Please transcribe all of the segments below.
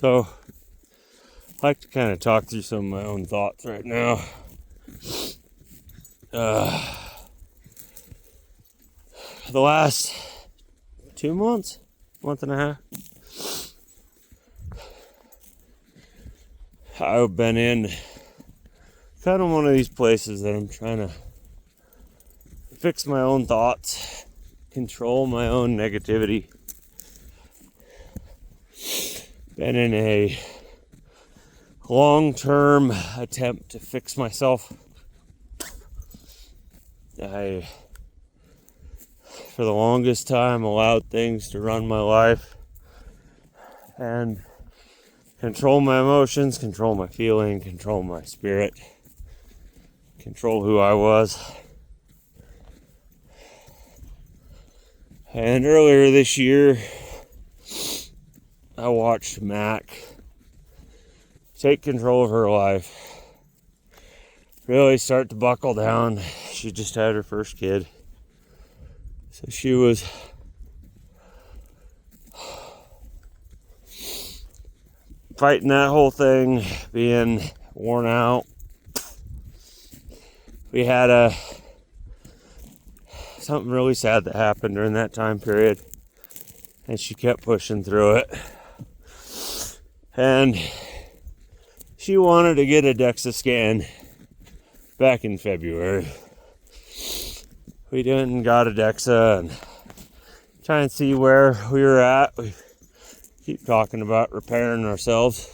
So, I'd like to kind of talk through some of my own thoughts right now. The last 2 months, month and a half, I've been in kind of one of these places that I'm trying to fix my own thoughts, control my own negativity. Been in a long-term attempt to fix myself. I, for the longest time, allowed things to run my life and control my emotions, control my feeling, control my spirit, control who I was. And earlier this year, I watched Mac take control of her life, really start to buckle down. She just had her first kid. So she was fighting that whole thing, being worn out. We had something really sad that happened during that time period, and she kept pushing through it. And she wanted to get a DEXA scan back in February. We went and got a DEXA and try and see where we were at. We keep talking about repairing ourselves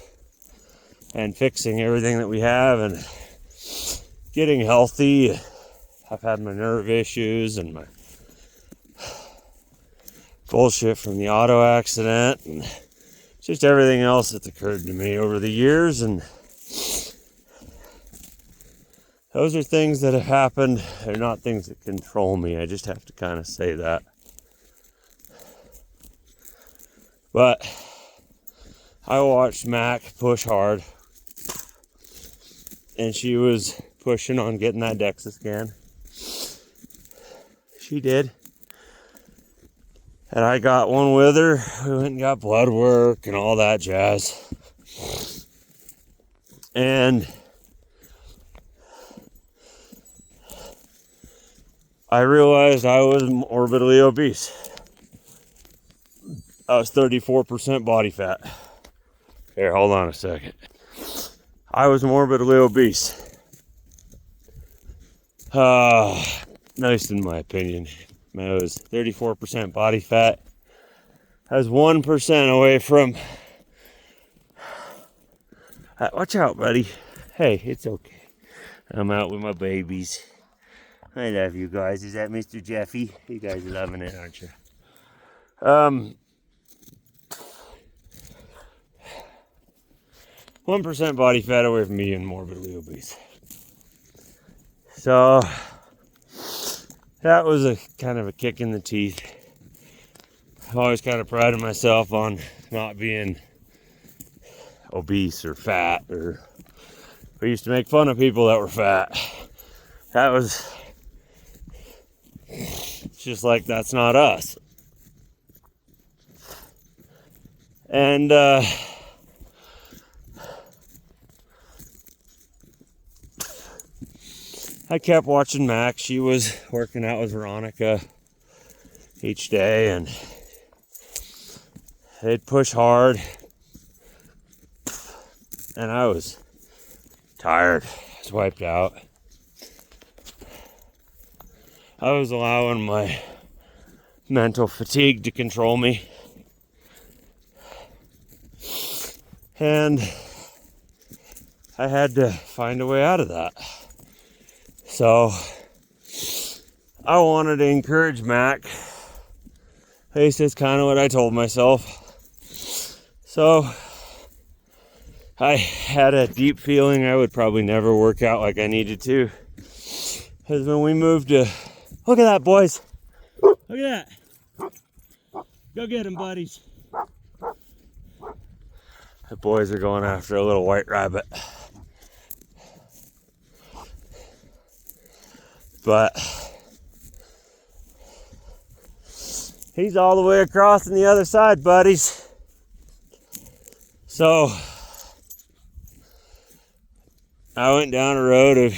and fixing everything that we have and getting healthy. I've had my nerve issues and my bullshit from the auto accident and just everything else that's occurred to me over the years, and those are things that have happened. They're not things that control me. I just have to kind of say that. But I watched Mac push hard, and she was pushing on getting that DEXA scan. She did. And I got one with her. We went and got blood work and all that jazz. And I realized I was morbidly obese. I was 34% body fat. Here, hold on a second. I was morbidly obese. At least in my opinion. I was 34% body fat. I was 1% away from... watch out, buddy. Hey, it's okay. I'm out with my babies. I love you guys. Is that Mr. Jeffy? You guys are loving it, aren't you? 1% body fat away from being morbidly obese. So that was a kind of a kick in the teeth. I've always kind of prided myself on not being obese or fat, or we used to make fun of people that were fat. That was just like, that's not us. And I kept watching Mac. She was working out with Veronica each day, and they'd push hard. And I was tired. I was wiped out. I was allowing my mental fatigue to control me. And I had to find a way out of that. So I wanted to encourage Mac. At least that's kind of what I told myself. So I had a deep feeling I would probably never work out like I needed to. Because when we moved to... Look at that, boys. Look at that. Go get them, buddies. The boys are going after a little white rabbit. But he's all the way across on the other side, buddies. So I went down a road of,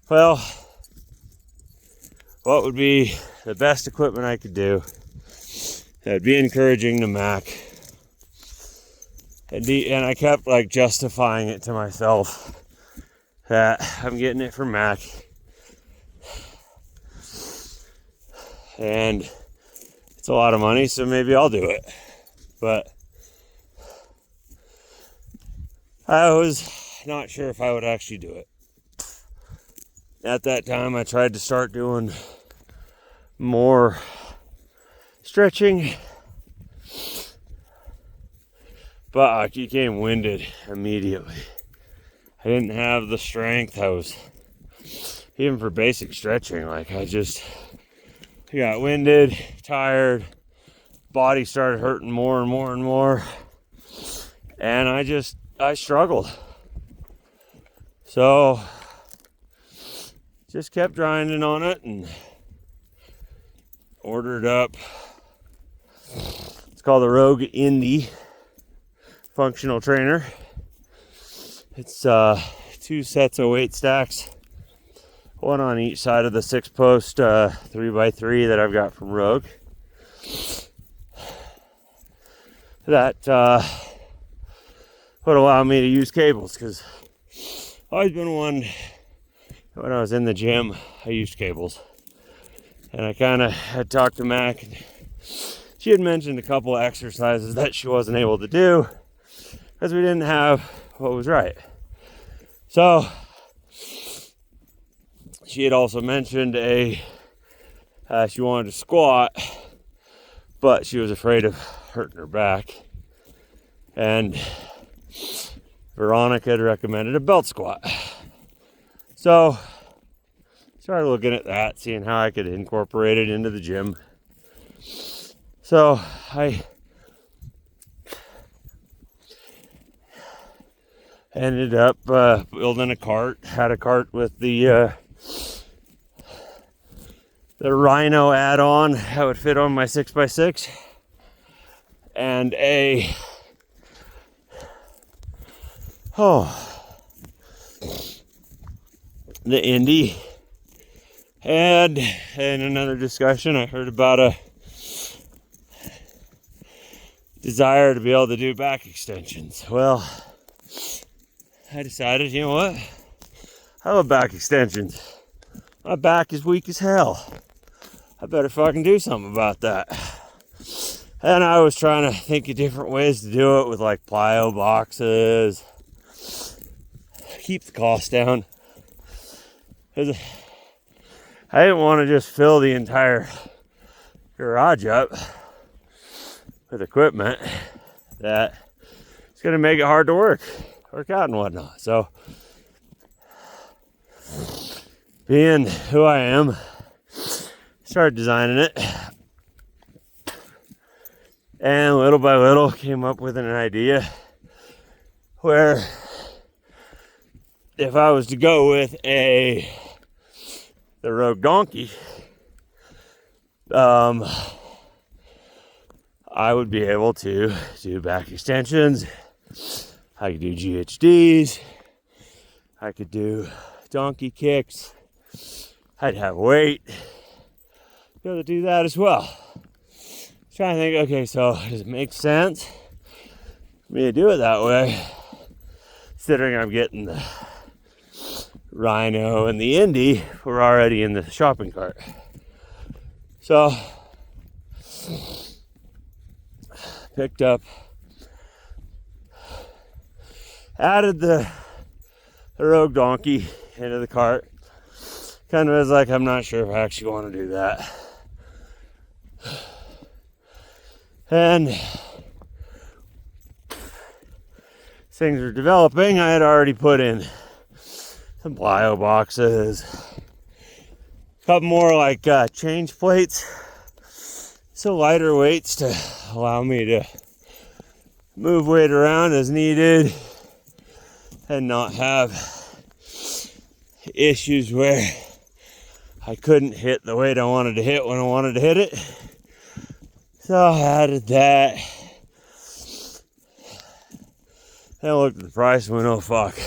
well, what would be the best equipment I could do that'd be encouraging to Mac. And I kept like justifying it to myself that I'm getting it from Mac. And it's a lot of money, so maybe I'll do it. But I was not sure if I would actually do it. At that time, I tried to start doing more stretching, but I became winded immediately. I didn't have the strength. I was, even for basic stretching, like I got winded, tired, body started hurting more and more and more, and I struggled. So just kept grinding on it and ordered up, it's called the Rogue Indie functional trainer. It's 2 sets of weight stacks, one on each side of the 6-post 3x3 that I've got from Rogue. That would allow me to use cables, because I've always been one, when I was in the gym, I used cables. And I kind of had talked to Mac, and she had mentioned a couple of exercises that she wasn't able to do because we didn't have what was right. So she had also mentioned she wanted to squat, but she was afraid of hurting her back. And Veronica had recommended a belt squat. So started looking at that, seeing how I could incorporate it into the gym. So I ended up building a cart. Had a cart with the Rhino add-on that would fit on my 6x6, and the Indie. And in another discussion, I heard about a desire to be able to do back extensions. Well, I decided, you know what? I love back extensions. My back is weak as hell. I better fucking do something about that. And I was trying to think of different ways to do it with like plyo boxes. Keep the cost down. Because I didn't want to just fill the entire garage up with equipment that it's going to make it hard to work out and whatnot. So, being who I am, started designing it, and little by little came up with an idea where if I was to go with the Rogue Donkey, I would be able to do back extensions. I could do GHDs. I could do donkey kicks. I'd have weight. Be able to do that as well. Trying to think, okay, so does it make sense for me to do it that way? Considering I'm getting the Rhino and the Indie were already in the shopping cart. So picked up, added the Rogue Donkey into the cart. Kind of was like, I'm not sure if I actually want to do that. And things are developing. I had already put in some plyo boxes, a couple more like change plates, so lighter weights to allow me to move weight around as needed and not have issues where I couldn't hit the weight I wanted to hit when I wanted to hit it. So I added that. Then I looked at the price and went, oh fuck,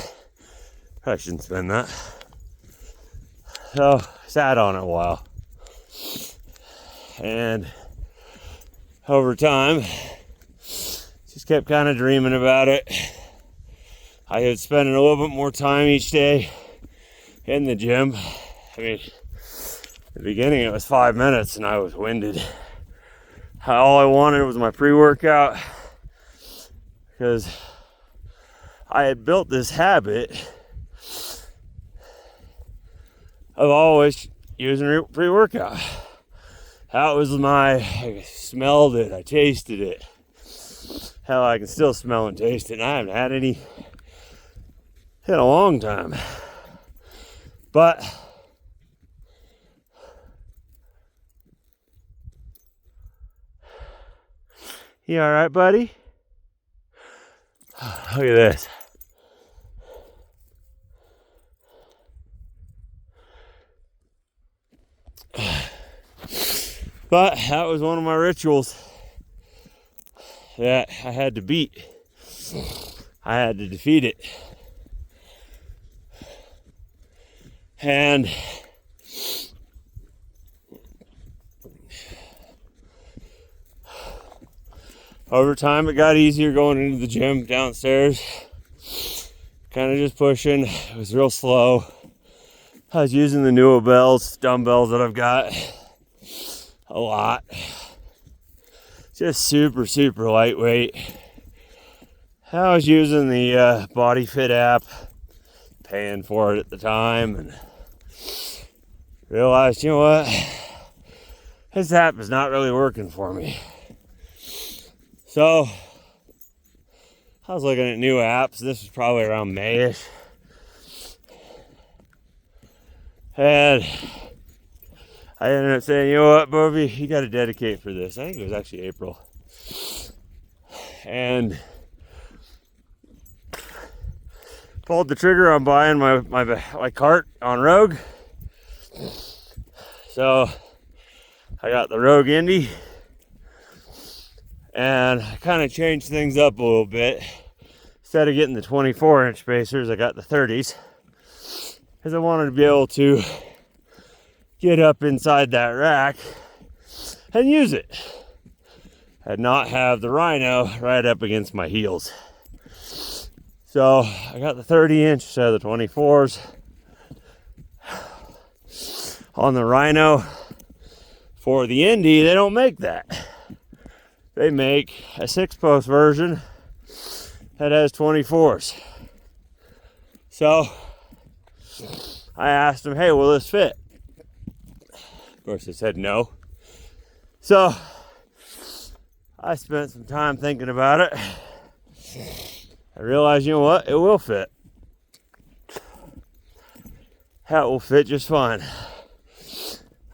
I shouldn't spend that. So I sat on it a while. And over time, just kept kind of dreaming about it. I had spending a little bit more time each day in the gym. I mean, at the beginning it was 5 minutes and I was winded. All I wanted was my pre-workout because I had built this habit of always using pre-workout. That was I smelled it, I tasted it. Hell, I can still smell and taste it, and I haven't had any in a long time. But you all right, buddy? Look at this. But that was one of my rituals that I had to beat. I had to defeat it. And over time it got easier going into the gym downstairs. Kind of just pushing. It was real slow. I was using the new dumbbells that I've got a lot. Just super, super lightweight. I was using the Body Fit app, paying for it at the time, and realized, you know what? This app is not really working for me. So I was looking at new apps. This was probably around May-ish. And I ended up saying, you know what, Bobby, you got to dedicate for this. I think it was actually April. And pulled the trigger on buying my cart on Rogue. So I got the Rogue Indy. And I kind of changed things up a little bit. Instead of getting the 24-inch spacers, I got the 30s. Because I wanted to be able to get up inside that rack and use it. And not have the Rhino right up against my heels. So I got the 30-inch instead of the 24s. On the Rhino, for the Indy, they don't make that. They make a 6-post version that has 24s. So I asked them, hey, will this fit? Of course, they said no. So I spent some time thinking about it. I realized, you know what? It will fit. That will fit just fine.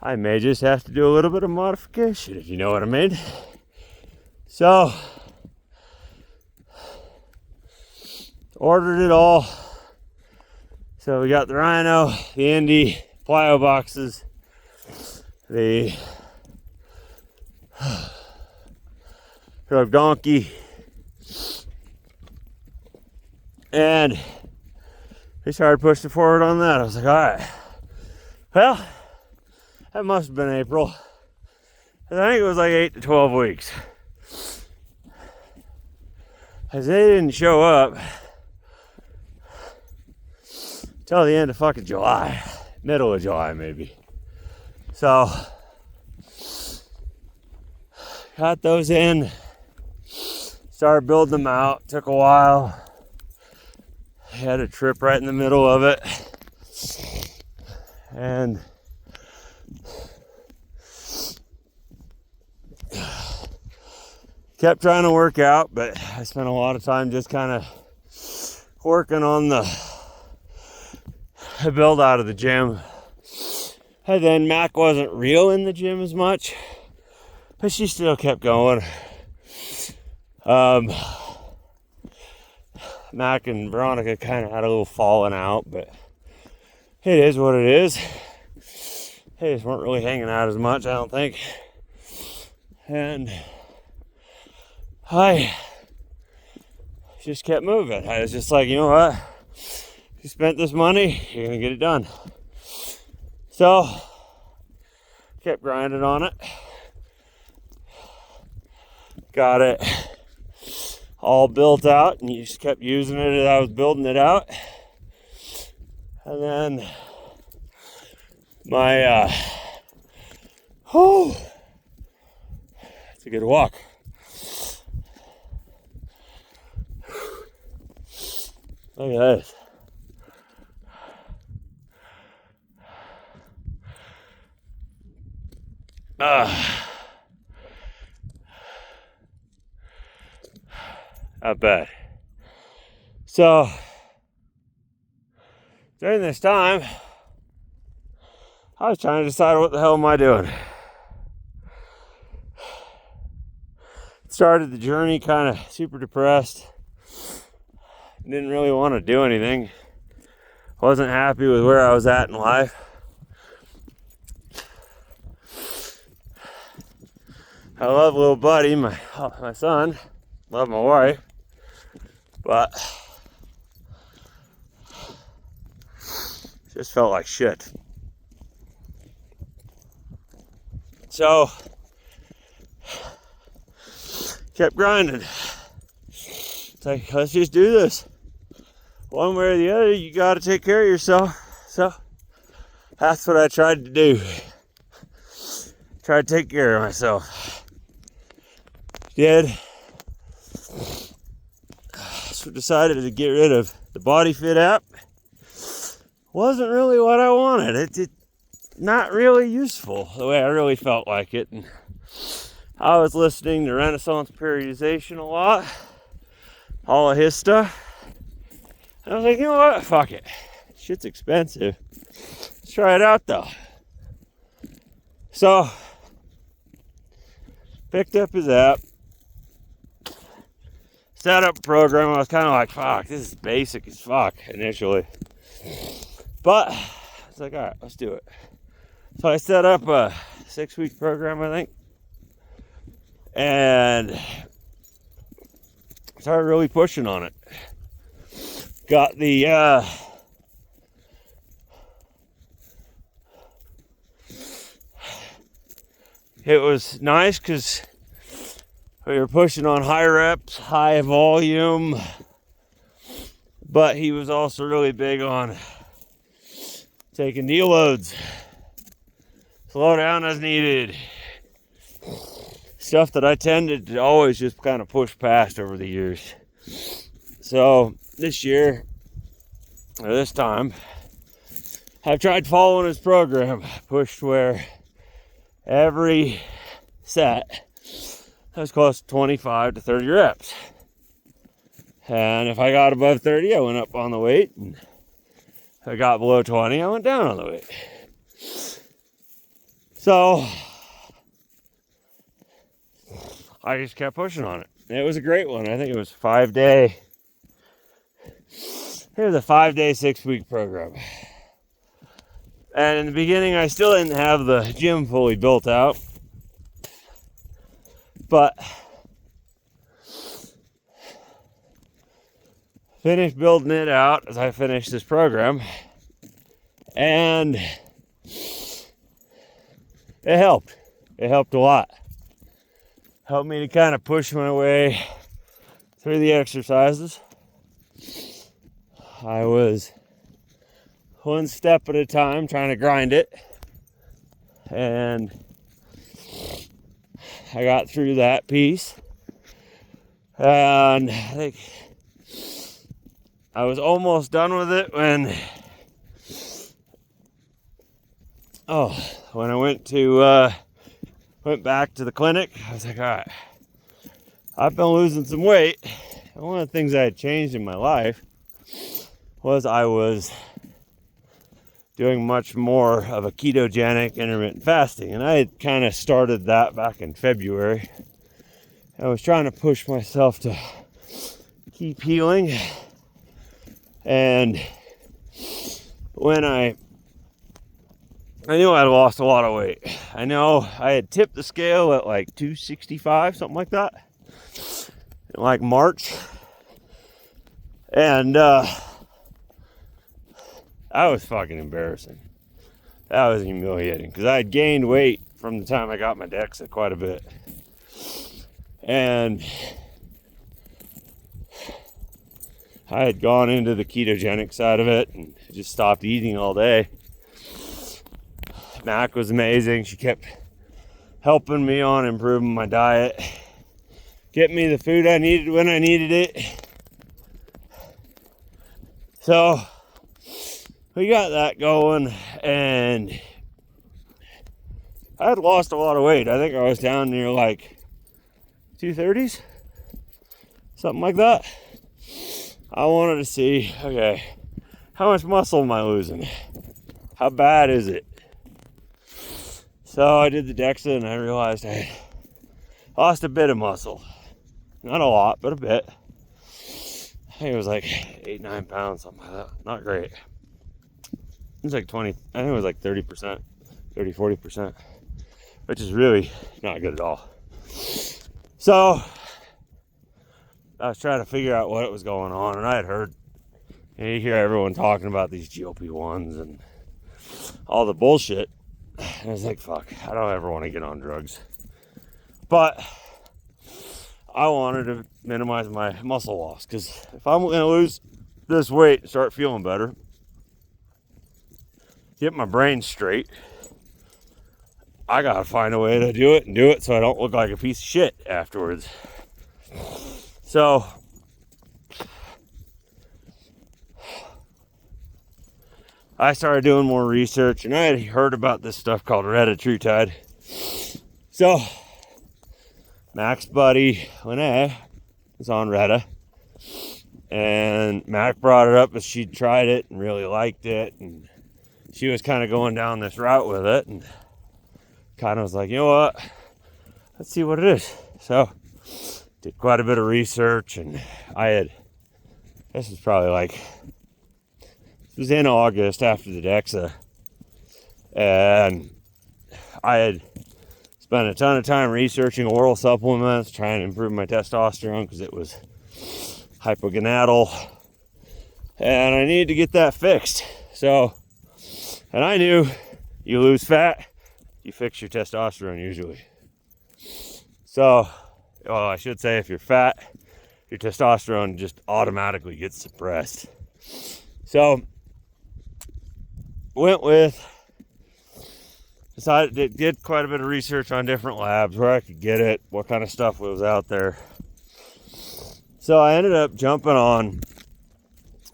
I may just have to do a little bit of modification, if you know what I mean. So, ordered it all. So we got the Rhino, the Indy, plyo boxes, the Rogue Donkey, and we started pushing forward on that. I was like, all right, well, that must have been April. I think it was like 8 to 12 weeks. As they didn't show up till the end of fucking July, middle of July maybe. So got those in, started building them out. Took a while. Had a trip right in the middle of it, and kept trying to work out, but I spent a lot of time just kind of working on the build out of the gym. And then Mac wasn't real in the gym as much, but she still kept going. Mac and Veronica kind of had a little falling out, but it is what it is. They just weren't really hanging out as much, I don't think. And I just kept moving. I was just like, you know what? You spent this money, you're gonna get it done. So, kept grinding on it. Got it all built out, and you just kept using it as I was building it out. And then my it's a good walk. Look at this. Not bad. So during this time, I was trying to decide what the hell am I doing. Started the journey kind of super depressed. Didn't really want to do anything. Wasn't happy with where I was at in life. I love little buddy, my son. Love my wife. But just felt like shit. So kept grinding. It's like, let's just do this. One way or the other, you got to take care of yourself. So that's what I tried to do. Tried to take care of myself. Did. So decided to get rid of the Body Fit app. Wasn't really what I wanted. It not really useful the way I really felt like it. And I was listening to Renaissance Periodization a lot. All of his stuff. And I was like, you know what? Fuck it. Shit's expensive. Let's try it out though. So picked up his app. Set up a program. I was kind of like, fuck, this is basic as fuck initially. But I was like, all right, let's do it. So I set up a 6-week program, I think. And started really pushing on it. Got the it was nice because we were pushing on high reps, high volume, but he was also really big on taking deloads, slow down as needed, stuff that I tended to always just kind of push past over the years. So this year, or this time, I've tried following his program, pushed where every set I was close to 25 to 30 reps. And if I got above 30, I went up on the weight. And if I got below 20, I went down on the weight. So I just kept pushing on it. It was a great one. I think it was 5-day. It was a 5-day, 6-week program. And in the beginning, I still didn't have the gym fully built out. But finished building it out as I finished this program. And it helped. It helped a lot. Helped me to kind of push my way through the exercises. I was one step at a time trying to grind it. And I got through that piece. And I think I was almost done with it when I went back to the clinic. I was like, all right, I've been losing some weight. And one of the things I had changed in my life was I was doing much more of a ketogenic intermittent fasting. And I had kind of started that back in February. I was trying to push myself to keep healing. And when I knew I'd lost a lot of weight. I know I had tipped the scale at like 265, something like that, in like March. And that was fucking embarrassing. That was humiliating because I had gained weight from the time I got my DEXA quite a bit. And I had gone into the ketogenic side of it and just stopped eating all day. Mac was amazing. She kept helping me on improving my diet, getting me the food I needed when I needed it. So we got that going, and I had lost a lot of weight. I think I was down near like 230s, something like that. I wanted to see, okay, how much muscle am I losing? How bad is it? So I did the DEXA and I realized I lost a bit of muscle. Not a lot, but a bit. I think it was like 8-9 pounds, something like that. Not great. It was like 20, I think it was like 30%, 40%, which is really not good at all. So I was trying to figure out what was going on, and I had heard, you hear everyone talking about these GLP-1s and all the bullshit. And I was like, fuck, I don't ever want to get on drugs. But I wanted to minimize my muscle loss, because if I'm going to lose this weight and start feeling better, get my brain straight, I got to find a way to do it so I don't look like a piece of shit afterwards. So I started doing more research, and I had heard about this stuff called retatrutide. So Mac's buddy Lene was on Retta, and Mac brought it up as she'd tried it and really liked it, and she was kind of going down this route with it, and kind of was like, you know what, let's see what it is. So did quite a bit of research, and this was probably like, it was in August after the DEXA, and I had spent a ton of time researching oral supplements, trying to improve my testosterone because it was hypogonadal, and I needed to get that fixed. So, and I knew you lose fat, you fix your testosterone usually. So, well, I should say if you're fat, your testosterone just automatically gets suppressed. So, did quite a bit of research on different labs, where I could get it, what kind of stuff was out there. So I ended up jumping on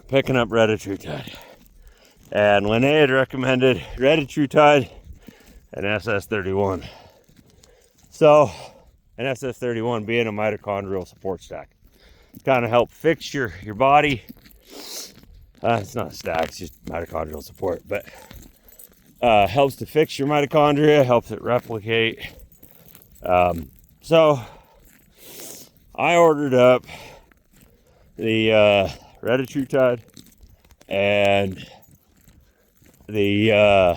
picking up retatrutide. And Lene had recommended retatrutide and SS31. So, an SS31 being a mitochondrial support stack. Kind of help fix your body. It's not a stack, it's just mitochondrial support, but helps to fix your mitochondria, helps it replicate. So I ordered up the retatrutide and the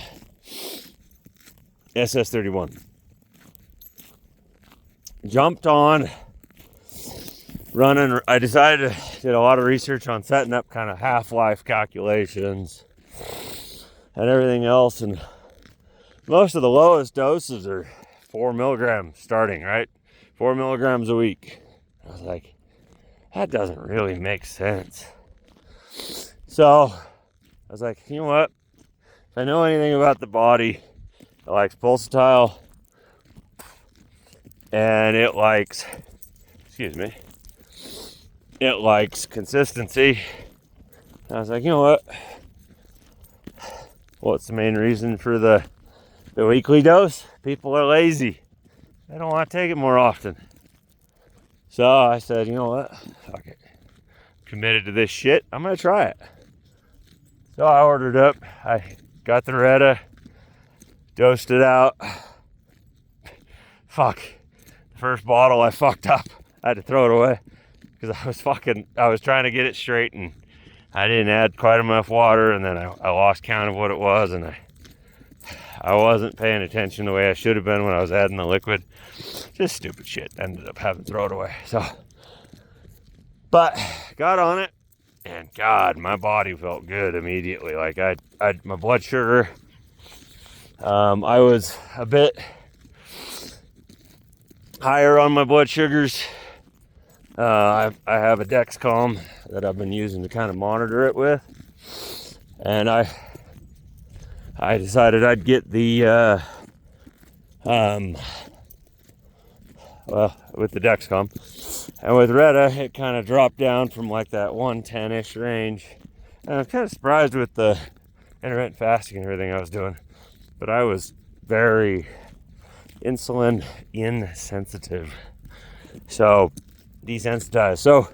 SS31. Jumped on running. I decided to did a lot of research on setting up kind of half-life calculations and everything else, and most of the lowest doses are 4 milligrams starting, right? 4 milligrams a week. I was like, that doesn't really make sense. So I was like, you know what? If I know anything about the body, it likes pulsatile and it likes, it likes consistency. And I was like, you know what? What's the main reason for the weekly dose? People are lazy. They don't want to take it more often. So I said, you know what? Fuck it. Committed to this shit. I'm going to try it. So I ordered up. I got the Retta. Dosed it out. Fuck. The first bottle I fucked up. I had to throw it away. Because I was trying to get it straight and I didn't add quite enough water, and then I lost count of what it was, and I wasn't paying attention the way I should have been when I was adding the liquid. Just stupid shit. Ended up having to throw it away. So, but got on it, And God, my body felt good immediately. Like my blood sugar, I was a bit higher on my blood sugars. I have a Dexcom that I've been using to kind of monitor it with, and I decided I'd get the with the Dexcom, and with Retta it kind of dropped down from like that 110-ish range, and I was kind of surprised with the intermittent fasting and everything I was doing, but I was very insulin insensitive, so desensitized. So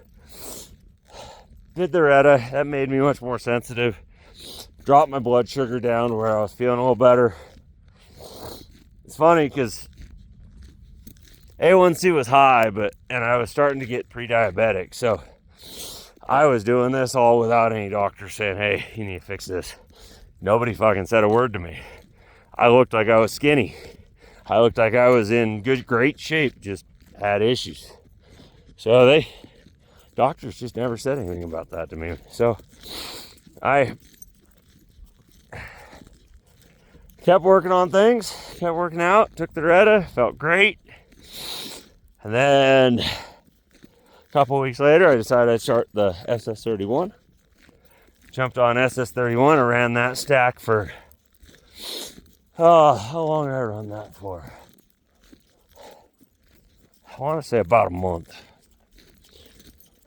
did the Retta, that made me much more sensitive, dropped my blood sugar down to where I was feeling a little better. It's funny because A1C was high, and I was starting to get pre-diabetic, so I was doing this all without any doctor saying, hey, you need to fix this. Nobody fucking said a word to me. I looked like I was skinny. I looked like I was in great shape, just had issues. So doctors just never said anything about that to me. So I kept working on things, kept working out, took the Retta, felt great. And then a couple weeks later, I decided I'd start the SS31. Jumped on SS31 and ran that stack for, how long did I run that for? I want to say about a month.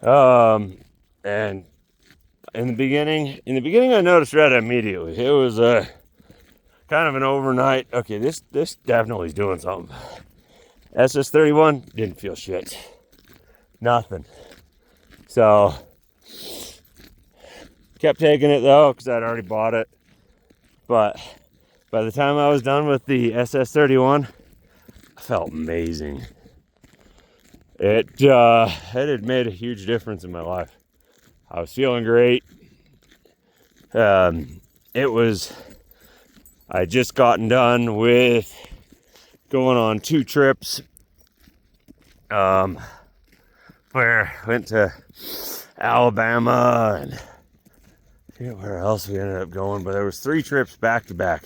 And in the beginning, I noticed Retta immediately. It was kind of an overnight. Okay, this definitely is doing something. SS31 didn't feel shit. Nothing. So kept taking it though, because I'd already bought it. But by the time I was done with the SS31, I felt amazing. It had made a huge difference in my life. I was feeling great. I just gotten done with going on 2 trips. Where I went to Alabama and I forget where else we ended up going, but there was 3 trips back to back.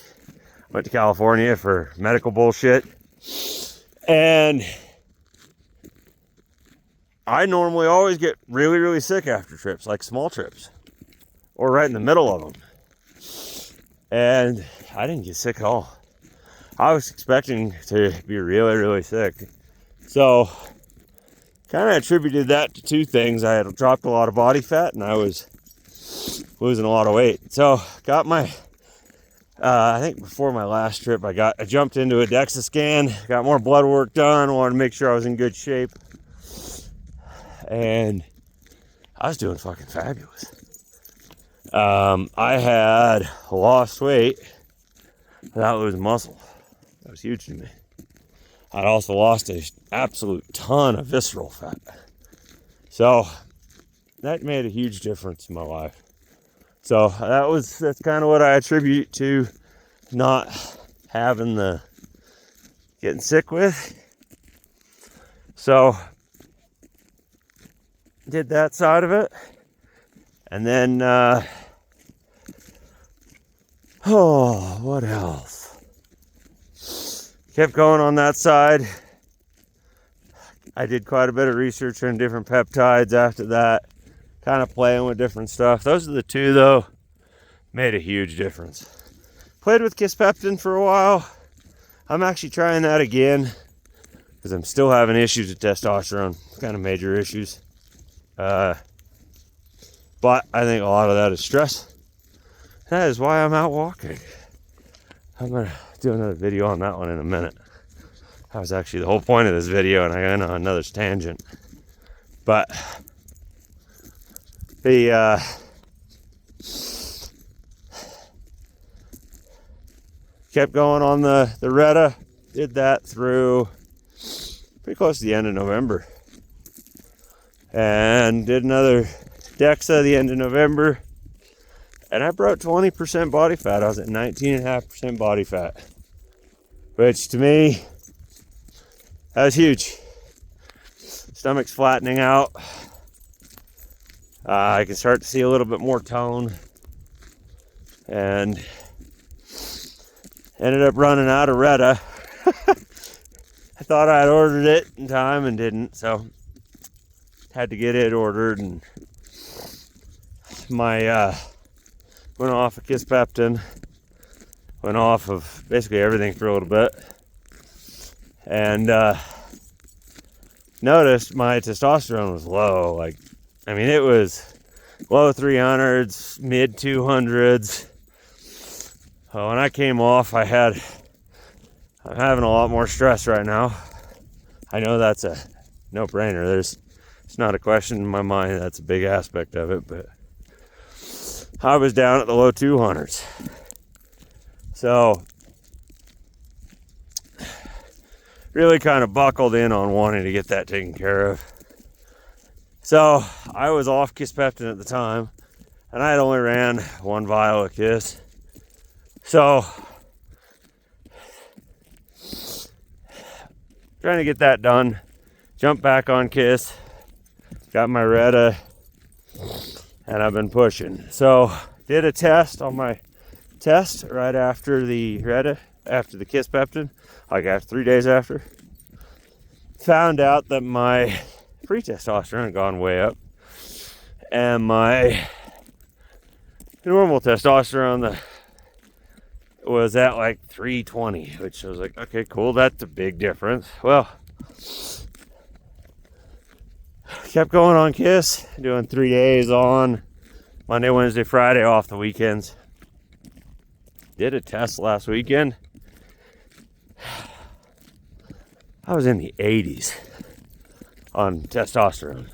Went to California for medical bullshit, and I normally always get really, really sick after trips, like small trips, or right in the middle of them. And I didn't get sick at all. I was expecting to be really, really sick. So, kind of attributed that to 2 things. I had dropped a lot of body fat and I was losing a lot of weight. So, got my, I think before my last trip, I jumped into a DEXA scan, got more blood work done, wanted to make sure I was in good shape. And I was doing fucking fabulous. I had lost weight without losing muscle. That was huge to me. I'd also lost an absolute ton of visceral fat. So that made a huge difference in my life. So that's kind of what I attribute to not having getting sick with. So did that side of it. And then, what else? Kept going on that side. I did quite a bit of research on different peptides after that, kind of playing with different stuff. Those are the 2 though, made a huge difference. Played with Kisspeptin for a while. I'm actually trying that again because I'm still having issues with testosterone, kind of major issues. But I think a lot of that is stress. That is why I'm out walking. I'm gonna do another video on that one in a minute. That was actually the whole point of this video, and I went on another tangent. But the kept going on the Retta. Did that through pretty close to the end of November. And did another DEXA the end of November. And I broke 20% body fat. I was at 19.5% body fat. Which to me, that was huge. Stomach's flattening out. I can start to see a little bit more tone, and ended up running out of Retta. I thought I had ordered it in time and didn't, so had to get it ordered, and my went off of Kisspeptin, went off of basically everything for a little bit, and noticed my testosterone was low. Like, I mean, it was low 300s, mid 200s. When I came off, I'm having a lot more stress right now. I know that's a no-brainer. It's not a question in my mind. That's a big aspect of it, but I was down at the low 200s. So really kind of buckled in on wanting to get that taken care of. So I was off Kisspeptin at the time, and I had only ran one vial of Kiss. So trying to get that done, jump back on Kiss, got my Retta, and I've been pushing. So did a test on my test right after the Retta, after the Kisspeptin, like after 3 days after. Found out that my free testosterone had gone way up, and my normal testosterone was at like 320, which I was like, okay, cool, that's a big difference. Well, kept going on Kiss, doing 3 days on, Monday, Wednesday, Friday, off the weekends. Did a test last weekend. I was in the 80s on testosterone.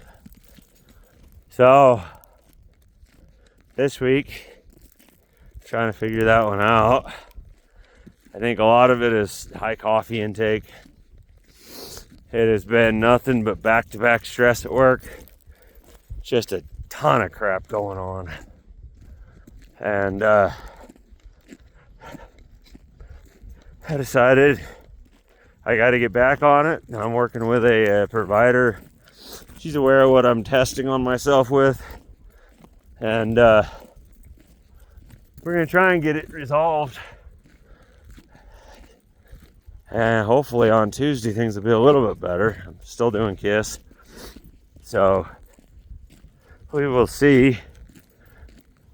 So this week, trying to figure that one out. I think a lot of it is high coffee intake. It has been nothing but back-to-back stress at work. Just a ton of crap going on. And I decided I got to get back on it. I'm working with a provider. She's aware of what I'm testing on myself with. And we're going to try and get it resolved. And hopefully on Tuesday things will be a little bit better. I'm still doing Kiss. So we will see.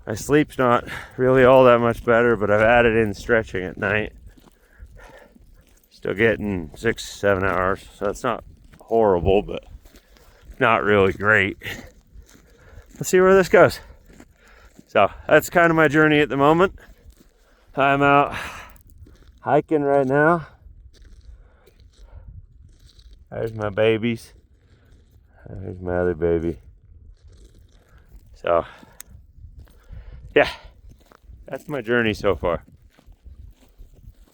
My sleep's not really all that much better, but I've added in stretching at night. Still getting 6-7 hours, so that's not horrible, but not really great. Let's see where this goes. So that's kind of my journey at the moment. I'm out hiking right now. There's my babies. There's my other baby. So yeah, that's my journey so far.